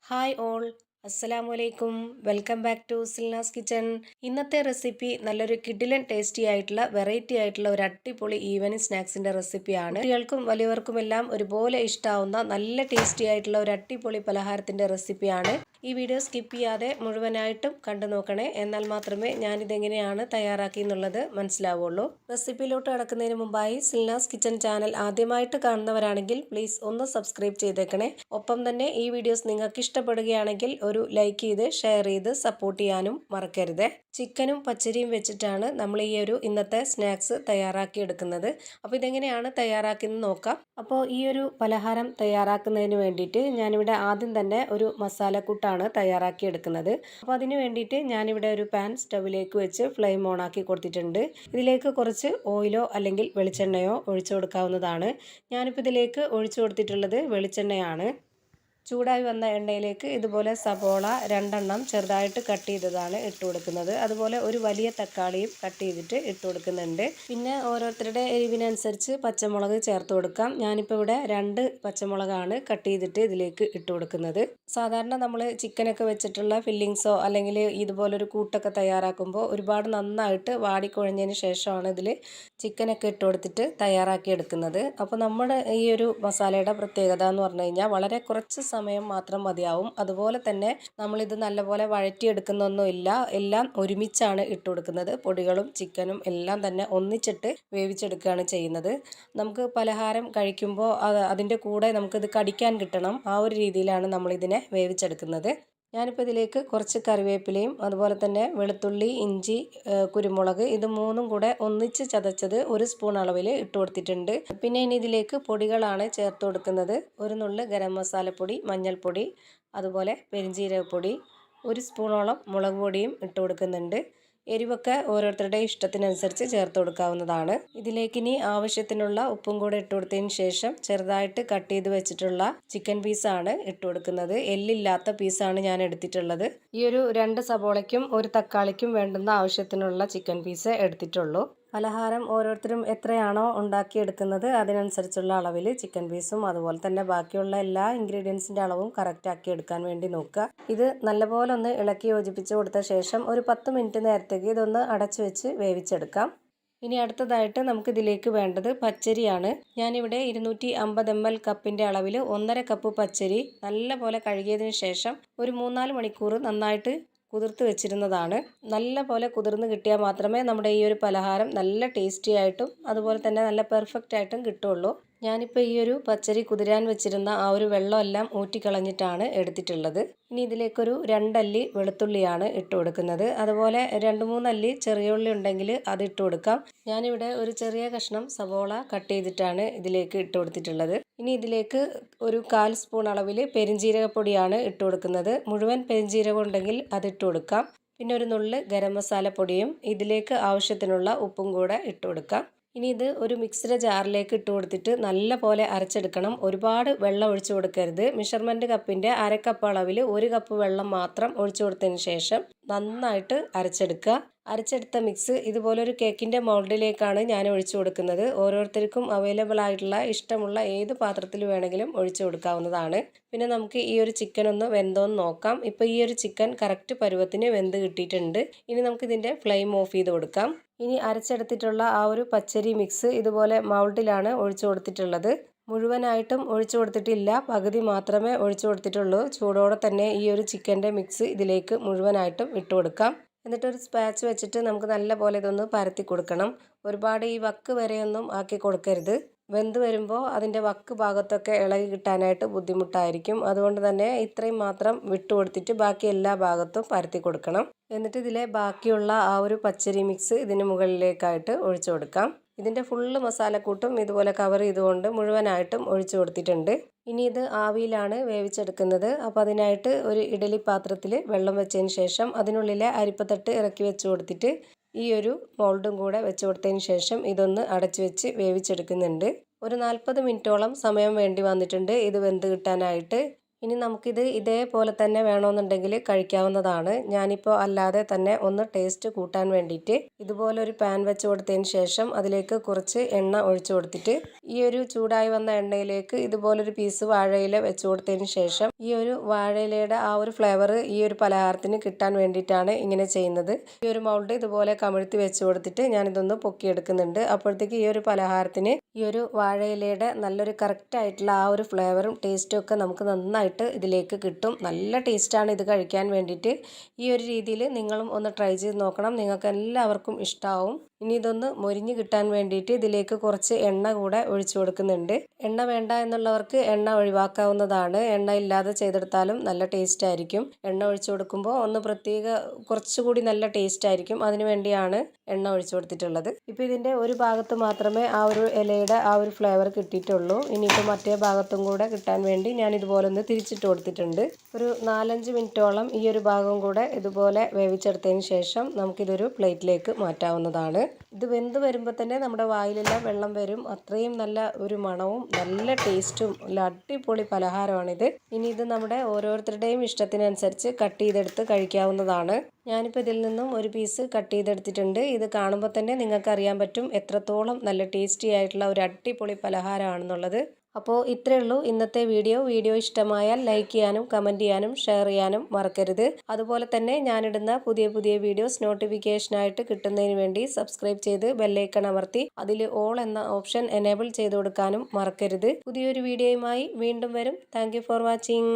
Hi all, അസ്സലാമു അലൈക്കും. Welcome back to Silna's kitchen. ഇന്നത്തെ റെസിപ്പി നല്ലൊരു കിഡിലൻ ടേസ്റ്റി ആയിട്ടുള്ള വെറൈറ്റി ആയിട്ടുള്ള ഒരു അടിപൊളി ഈവനിങ് സ്നാക്സിൻ്റെ റെസിപ്പിയാണ്. കുട്ടികൾക്കും വലിയവർക്കും എല്ലാം ഒരുപോലെ ഇഷ്ടാവുന്ന നല്ല ടേസ്റ്റി ആയിട്ടുള്ള ഒരു അടിപൊളി പലഹാരത്തിൻ്റെ റെസിപ്പിയാണ്. ഈ വീഡിയോ സ്കിപ്പ് ചെയ്യാതെ മുഴുവനായിട്ടും കണ്ടു നോക്കണേ, എന്നാൽ മാത്രമേ ഞാനിതെങ്ങനെയാണ് തയ്യാറാക്കി എന്നുള്ളത് മനസ്സിലാവുള്ളൂ. റെസിപ്പിയിലോട്ട് കടക്കുന്നതിന് മുമ്പായി സിൽനാസ് കിച്ചൺ ചാനൽ ആദ്യമായിട്ട് കാണുന്നവരാണെങ്കിൽ പ്ലീസ് ഒന്ന് സബ്സ്ക്രൈബ് ചെയ്തേക്കണേ. ഒപ്പം തന്നെ ഈ വീഡിയോസ് നിങ്ങൾക്ക് ഇഷ്ടപ്പെടുകയാണെങ്കിൽ ഒരു ലൈക്ക് ചെയ്ത് ഷെയർ ചെയ്ത് സപ്പോർട്ട് ചെയ്യാനും മറക്കരുത്. ചിക്കനും പച്ചരിയും വെച്ചിട്ടാണ് നമ്മൾ ഈ ഒരു ഇന്നത്തെ സ്നാക്സ് തയ്യാറാക്കി എടുക്കുന്നത്. അപ്പോൾ ഇതെങ്ങനെയാണ് തയ്യാറാക്കുന്നത് നോക്കാം. അപ്പോൾ ഈ ഒരു പലഹാരം തയ്യാറാക്കുന്നതിന് വേണ്ടിയിട്ട് ഞാനിവിടെ ആദ്യം തന്നെ ഒരു മസാലക്കൂട്ടാണ് തയ്യാറാക്കി എടുക്കുന്നത്. അപ്പോൾ അതിന് വേണ്ടിയിട്ട് ഞാനിവിടെ ഒരു പാൻ സ്റ്റവിലേക്ക് വെച്ച് ഫ്ലെയിം ഓൺ ആക്കി കൊടുത്തിട്ടുണ്ട്. ഇതിലേക്ക് കുറച്ച് ഓയിലോ അല്ലെങ്കിൽ വെളിച്ചെണ്ണയോ ഒഴിച്ചു കൊടുക്കാവുന്നതാണ്. ഞാനിപ്പോൾ ഇതിലേക്ക് ഒഴിച്ചു കൊടുത്തിട്ടുള്ളത് വെളിച്ചെണ്ണയാണ്. ചൂടായി വന്ന എണ്ണയിലേക്ക് ഇതുപോലെ സബോള രണ്ടെണ്ണം ചെറുതായിട്ട് കട്ട് ചെയ്തതാണ് ഇട്ട് കൊടുക്കുന്നത്. അതുപോലെ ഒരു വലിയ തക്കാളിയും കട്ട് ചെയ്തിട്ട് ഇട്ട് കൊടുക്കുന്നുണ്ട്. പിന്നെ ഓരോരുത്തരുടെ എരിവിനനുസരിച്ച് പച്ചമുളക് ചേർത്ത് കൊടുക്കാം. ഞാനിപ്പോൾ ഇവിടെ 2 പച്ചമുളകാണ് കട്ട് ചെയ്തിട്ട് ഇതിലേക്ക് ഇട്ട് കൊടുക്കുന്നത്. സാധാരണ നമ്മൾ ചിക്കനൊക്കെ വെച്ചിട്ടുള്ള ഫില്ലിങ്സോ അല്ലെങ്കിൽ ഇതുപോലൊരു കൂട്ടൊക്കെ തയ്യാറാക്കുമ്പോൾ ഒരുപാട് നന്നായിട്ട് വാടിക്കുഴഞ്ഞതിന് ശേഷമാണ് ഇതിൽ ചിക്കനൊക്കെ ഇട്ട് കൊടുത്തിട്ട് തയ്യാറാക്കി എടുക്കുന്നത്. അപ്പോൾ നമ്മുടെ ഈ ഒരു മസാലയുടെ പ്രത്യേകത എന്ന് പറഞ്ഞു കഴിഞ്ഞാൽ വളരെ കുറച്ച് സമയം മാത്രം മതിയാവും. അതുപോലെ തന്നെ നമ്മളിത് നല്ലപോലെ വഴറ്റിയെടുക്കുന്നൊന്നുമില്ല, എല്ലാം ഒരുമിച്ചാണ് ഇട്ട് കൊടുക്കുന്നത്. പൊടികളും ചിക്കനും എല്ലാം തന്നെ ഒന്നിച്ചിട്ട് വേവിച്ചെടുക്കുകയാണ് ചെയ്യുന്നത്. നമുക്ക് പലഹാരം കഴിക്കുമ്പോൾ അതിൻ്റെ കൂടെ നമുക്കിത് കടിക്കാൻ കിട്ടണം, ആ ഒരു രീതിയിലാണ് നമ്മളിതിനെ വേവിച്ചെടുക്കുന്നത്. ഞാനിപ്പോൾ ഇതിലേക്ക് കുറച്ച് കറിവേപ്പിലയും അതുപോലെ തന്നെ വെളുത്തുള്ളി, ഇഞ്ചി, കുരുമുളക് ഇത് മൂന്നും കൂടെ ഒന്നിച്ച് ചതച്ചത് 1 സ്പൂൺ അളവിൽ ഇട്ട് കൊടുത്തിട്ടുണ്ട്. പിന്നെ ഇനി ഇതിലേക്ക് പൊടികളാണ് ചേർത്ത് കൊടുക്കുന്നത്. ഒരു നുള്ള് ഗരം മസാലപ്പൊടി, മഞ്ഞൾപ്പൊടി, അതുപോലെ പെരിഞ്ജീരകപ്പൊടി, 1 സ്പൂണോളം മുളക് പൊടിയും ഇട്ട് കൊടുക്കുന്നുണ്ട്. എരിവൊക്കെ ഓരോരുത്തരുടെ ഇഷ്ടത്തിനനുസരിച്ച് ചേർത്ത് കൊടുക്കാവുന്നതാണ്. ഇതിലേക്ക് ഇനി ആവശ്യത്തിനുള്ള ഉപ്പും കൂടെ ഇട്ട് കൊടുത്തതിന് ശേഷം ചെറുതായിട്ട് കട്ട് ചെയ്ത് വെച്ചിട്ടുള്ള ചിക്കൻ പീസാണ് ഇട്ട് കൊടുക്കുന്നത്. എല്ലില്ലാത്ത പീസാണ് ഞാൻ എടുത്തിട്ടുള്ളത്. ഈ ഒരു 2 സബോളയ്ക്കും 1 തക്കാളിക്കും വേണ്ടുന്ന ആവശ്യത്തിനുള്ള ചിക്കൻ പീസ് എടുത്തിട്ടുള്ളൂ. പലഹാരം ഓരോരുത്തരും എത്രയാണോ ഉണ്ടാക്കിയെടുക്കുന്നത് അതിനനുസരിച്ചുള്ള അളവിൽ ചിക്കൻ പീസും അതുപോലെ തന്നെ ബാക്കിയുള്ള എല്ലാ ഇൻഗ്രീഡിയൻസിൻ്റെ അളവും കറക്റ്റ് ആക്കി എടുക്കാൻ വേണ്ടി നോക്കുക. ഇത് നല്ലപോലെ ഒന്ന് ഇളക്കി യോജിപ്പിച്ച് കൊടുത്ത ശേഷം ഒരു 10 മിനിറ്റ് നേരത്തേക്ക് ഇതൊന്ന് അടച്ചു വെച്ച് വേവിച്ചെടുക്കാം. ഇനി അടുത്തതായിട്ട് നമുക്കിതിലേക്ക് വേണ്ടത് പച്ചരിയാണ്. ഞാനിവിടെ 250 ml കപ്പിൻ്റെ അളവിൽ 1.5 കപ്പ് പച്ചരി നല്ലപോലെ കഴുകിയതിന് ശേഷം ഒരു 3-4 മണിക്കൂർ നന്നായിട്ട് കുതിർത്ത് വെച്ചിരുന്നതാണ്. നല്ല പോലെ കുതിർന്ന് കിട്ടിയാൽ മാത്രമേ നമ്മുടെ ഈ ഒരു പലഹാരം നല്ല ടേസ്റ്റി ആയിട്ടും അതുപോലെ തന്നെ നല്ല പെർഫെക്റ്റ് ആയിട്ടും കിട്ടുള്ളൂ. ഞാനിപ്പോൾ ഈ ഒരു പച്ചരി കുതിരാൻ വെച്ചിരുന്ന ആ ഒരു വെള്ളമെല്ലാം ഊറ്റിക്കളഞ്ഞിട്ടാണ് എടുത്തിട്ടുള്ളത്. ഇനി ഇതിലേക്കൊരു 2 അല്ലി വെളുത്തുള്ളിയാണ് ഇട്ട് കൊടുക്കുന്നത്. അതുപോലെ 2-3 അല്ലി ചെറിയ ഉള്ളി ഉണ്ടെങ്കിൽ അത് ഇട്ട് കൊടുക്കാം. ഞാനിവിടെ ഒരു ചെറിയ കഷ്ണം സവോള കട്ട് ചെയ്തിട്ടാണ് ഇതിലേക്ക് ഇട്ട് കൊടുത്തിട്ടുള്ളത്. ഇനി ഇതിലേക്ക് ഒരു 1/4 സ്പൂൺ അളവിൽ പെരിഞ്ജീരകപ്പൊടിയാണ് ഇട്ട് കൊടുക്കുന്നത്. മുഴുവൻ പെരിഞ്ജീരകം ഉണ്ടെങ്കിൽ അത് ഇട്ട് കൊടുക്കാം. പിന്നെ ഒരു നുള്ള് ഗരം മസാലപ്പൊടിയും ഇതിലേക്ക് ആവശ്യത്തിനുള്ള ഉപ്പും കൂടെ ഇട്ട് കൊടുക്കാം. ഇനി ഇത് ഒരു മിക്സിയുടെ ജാറിലേക്ക് ഇട്ട് കൊടുത്തിട്ട് നല്ല പോലെ അരച്ചെടുക്കണം. ഒരുപാട് വെള്ളം ഒഴിച്ചു കൊടുക്കരുത്. മെഷർമെൻറ്റ് കപ്പിൻ്റെ 1/2 കപ്പ് അളവിൽ 1 കപ്പ് വെള്ളം മാത്രം ഒഴിച്ചു കൊടുത്തതിന് ശേഷം നന്നായിട്ട് അരച്ചെടുക്കുക. അരച്ചെടുത്ത മിക്സ് ഇതുപോലൊരു കേക്കിൻ്റെ മൗൾഡിലേക്കാണ് ഞാൻ ഒഴിച്ചു കൊടുക്കുന്നത്. ഓരോരുത്തർക്കും അവൈലബിൾ ആയിട്ടുള്ള ഇഷ്ടമുള്ള ഏത് പാത്രത്തിൽ വേണമെങ്കിലും ഒഴിച്ചു കൊടുക്കാവുന്നതാണ്. പിന്നെ നമുക്ക് ഈ ഒരു ചിക്കൻ ഒന്ന് വെന്തോന്ന് നോക്കാം. ഇപ്പോൾ ഈ ഒരു ചിക്കൻ കറക്റ്റ് പരുവത്തിന് വെന്ത് കിട്ടിയിട്ടുണ്ട്. ഇനി നമുക്കിതിൻ്റെ ഫ്ലെയിം ഓഫ് ചെയ്ത് കൊടുക്കാം. ഇനി അരച്ചെടുത്തിട്ടുള്ള ആ ഒരു പച്ചരി മിക്സ് ഇതുപോലെ മൗൾഡിലാണ് ഒഴിച്ചു കൊടുത്തിട്ടുള്ളത്. മുഴുവനായിട്ടും ഒഴിച്ചു കൊടുത്തിട്ടില്ല, പകുതി മാത്രമേ ഒഴിച്ചു കൊടുത്തിട്ടുള്ളൂ. ചൂടോടെ തന്നെ ഈ ഒരു ചിക്കൻ്റെ മിക്സ് ഇതിലേക്ക് മുഴുവനായിട്ടും ഇട്ട് കൊടുക്കാം. എന്നിട്ടൊരു സ്പാച്ച് വെച്ചിട്ട് നമുക്ക് നല്ല പോലെ ഇതൊന്ന് പരത്തി കൊടുക്കണം. ഒരുപാട് ഈ വക്ക് വരെയൊന്നും ആക്കി കൊടുക്കരുത്. വെന്ത് വരുമ്പോൾ അതിൻ്റെ വക്ക് ഭാഗത്തൊക്കെ ഇളകി കിട്ടാനായിട്ട് ബുദ്ധിമുട്ടായിരിക്കും. അതുകൊണ്ട് തന്നെ ഇത്രയും മാത്രം വിട്ടു കൊടുത്തിട്ട് ബാക്കി എല്ലാ ഭാഗത്തും പരത്തി കൊടുക്കണം. എന്നിട്ട് ഇതിലെ ബാക്കിയുള്ള ആ ഒരു പച്ചരി മിക്സ് ഇതിന് മുകളിലേക്കായിട്ട് ഒഴിച്ചു കൊടുക്കാം. ഇതിൻ്റെ ഫുള്ള് മസാലക്കൂട്ടും ഇതുപോലെ കവർ ചെയ്തുകൊണ്ട് മുഴുവനായിട്ടും ഒഴിച്ചു കൊടുത്തിട്ടുണ്ട്. ഇനി ഇത് ആവിയിലാണ് വേവിച്ചെടുക്കുന്നത്. അപ്പോൾ അതിനായിട്ട് ഒരു ഇഡലി പാത്രത്തിൽ വെള്ളം വെച്ചതിന് ശേഷം അതിനുള്ളിലെ അരിപ്പത്തട്ട് ഇറക്കി വെച്ച് കൊടുത്തിട്ട് ഈ ഒരു മോൾഡും കൂടെ വെച്ച് കൊടുത്തതിന് ശേഷം ഇതൊന്ന് അടച്ചു വെച്ച് വേവിച്ചെടുക്കുന്നുണ്ട്. ഒരു 40 മിനിറ്റോളം സമയം വേണ്ടി വന്നിട്ടുണ്ട് ഇത് വെന്ത് കിട്ടാനായിട്ട്. ഇനി നമുക്കിത് ഇതേപോലെ തന്നെ വേണമെന്നുണ്ടെങ്കിൽ കഴിക്കാവുന്നതാണ്. ഞാനിപ്പോൾ അല്ലാതെ തന്നെ ഒന്ന് ടേസ്റ്റ് കൂട്ടാൻ വേണ്ടിയിട്ട് ഇതുപോലൊരു പാൻ വെച്ച് കൊടുത്തതിന് ശേഷം അതിലേക്ക് കുറച്ച് എണ്ണ ഒഴിച്ചു കൊടുത്തിട്ട് ഈ ഒരു ചൂടായി വന്ന എണ്ണയിലേക്ക് ഇതുപോലൊരു പീസ് വാഴയില വെച്ച് കൊടുത്തതിന് ശേഷം ഈ ഒരു വാഴയിലയുടെ ആ ഒരു ഫ്ലേവർ ഈ ഒരു പലഹാരത്തിന് കിട്ടാൻ വേണ്ടിയിട്ടാണ് ഇങ്ങനെ ചെയ്യുന്നത്. ഈ ഒരു മൗൾഡ് ഇതുപോലെ കമിഴ്ത്തി വെച്ച് കൊടുത്തിട്ട് ഞാനിതൊന്ന് പൊക്കിയെടുക്കുന്നുണ്ട്. അപ്പോഴത്തേക്ക് ഈ ഒരു പലഹാരത്തിന് ഈ ഒരു വാഴയിലയുടെ നല്ലൊരു കറക്റ്റ് ആയിട്ടുള്ള ആ ഒരു ഫ്ലേവറും ടേസ്റ്റും ഒക്കെ നമുക്ക് നന്നായിട്ട് ഇതിലേക്ക് കിട്ടും. നല്ല ടേസ്റ്റാണ് ഇത് കഴിക്കാൻ വേണ്ടിയിട്ട്. ഈ ഒരു രീതിയിൽ നിങ്ങളും ഒന്ന് ട്രൈ ചെയ്ത് നോക്കണം. നിങ്ങൾക്ക് എല്ലാവർക്കും ഇഷ്ടമാവും. ഇനി ഇതൊന്ന് മൊരിഞ്ഞ് കിട്ടാൻ വേണ്ടിയിട്ട് ഇതിലേക്ക് കുറച്ച് എണ്ണ കൂടെ ഒഴിച്ചു കൊടുക്കുന്നുണ്ട്. എണ്ണ വേണ്ട എന്നുള്ളവർക്ക് എണ്ണ ഒഴിവാക്കാവുന്നതാണ്. എണ്ണ ഇല്ലാതെ ചെയ്തെടുത്താലും നല്ല ടേസ്റ്റ് ആയിരിക്കും. എണ്ണ ഒഴിച്ചു കൊടുക്കുമ്പോൾ ഒന്ന് പ്രത്യേക കുറച്ചുകൂടി നല്ല ടേസ്റ്റ് ആയിരിക്കും. അതിനു വേണ്ടിയാണ് എണ്ണ ഒഴിച്ചു കൊടുത്തിട്ടുള്ളത്. ഇപ്പോൾ ഇതിൻ്റെ ഒരു ഭാഗത്ത് മാത്രമേ ആ ഒരു ഇലയുടെ ആ ഒരു ഫ്ലേവർ കിട്ടിയിട്ടുള്ളൂ. ഇനിയിപ്പോൾ മറ്റേ ഭാഗത്തും കൂടെ കിട്ടാൻ വേണ്ടി ഞാൻ ഇതുപോലെ ഒന്ന് തിരിച്ചിട്ട് കൊടുത്തിട്ടുണ്ട്. ഒരു 4-5 മിനിറ്റോളം ഈ ഒരു ഭാഗം കൂടെ ഇതുപോലെ വേവിച്ചെടുത്തതിന് ശേഷം നമുക്കിതൊരു പ്ലേറ്റിലേക്ക് മാറ്റാവുന്നതാണ്. ഇത് വെന്ത് വരുമ്പോൾ തന്നെ നമ്മുടെ വായിലെല്ലാം വെള്ളം വരും. അത്രയും നല്ല ഒരു മണവും നല്ല ടേസ്റ്റും നല്ല അടിപൊളി പലഹാരമാണിത്. ഇനി ഇത് നമ്മുടെ ഓരോരുത്തരുടെയും ഇഷ്ടത്തിനനുസരിച്ച് കട്ട് ചെയ്തെടുത്ത് കഴിക്കാവുന്നതാണ്. ഞാനിപ്പോൾ ഇതിൽ നിന്നും ഒരു പീസ് കട്ട് ചെയ്തെടുത്തിട്ടുണ്ട്. ഇത് കാണുമ്പോൾ തന്നെ നിങ്ങൾക്ക് അറിയാൻ പറ്റും എത്രത്തോളം നല്ല ടേസ്റ്റി ആയിട്ടുള്ള ഒരു അടിപൊളി പലഹാരമാണെന്നുള്ളത്. അപ്പോൾ ഇത്രയേ ഉള്ളൂ ഇന്നത്തെ വീഡിയോ ഇഷ്ടമായാൽ ലൈക്ക് ചെയ്യാനും കമൻറ്റ് ചെയ്യാനും ഷെയർ ചെയ്യാനും മറക്കരുത്. അതുപോലെ തന്നെ ഞാനിടുന്ന പുതിയ വീഡിയോസ് നോട്ടിഫിക്കേഷനായിട്ട് കിട്ടുന്നതിന് വേണ്ടി സബ്സ്ക്രൈബ് ചെയ്ത് ബെല്ലൈക്കൺ അമർത്തി അതിൽ ഓൾ എന്ന ഓപ്ഷൻ എനേബിൾ ചെയ്ത് കൊടുക്കാനും മറക്കരുത്. പുതിയൊരു വീഡിയോയുമായി വീണ്ടും വരും. Thank you for watching.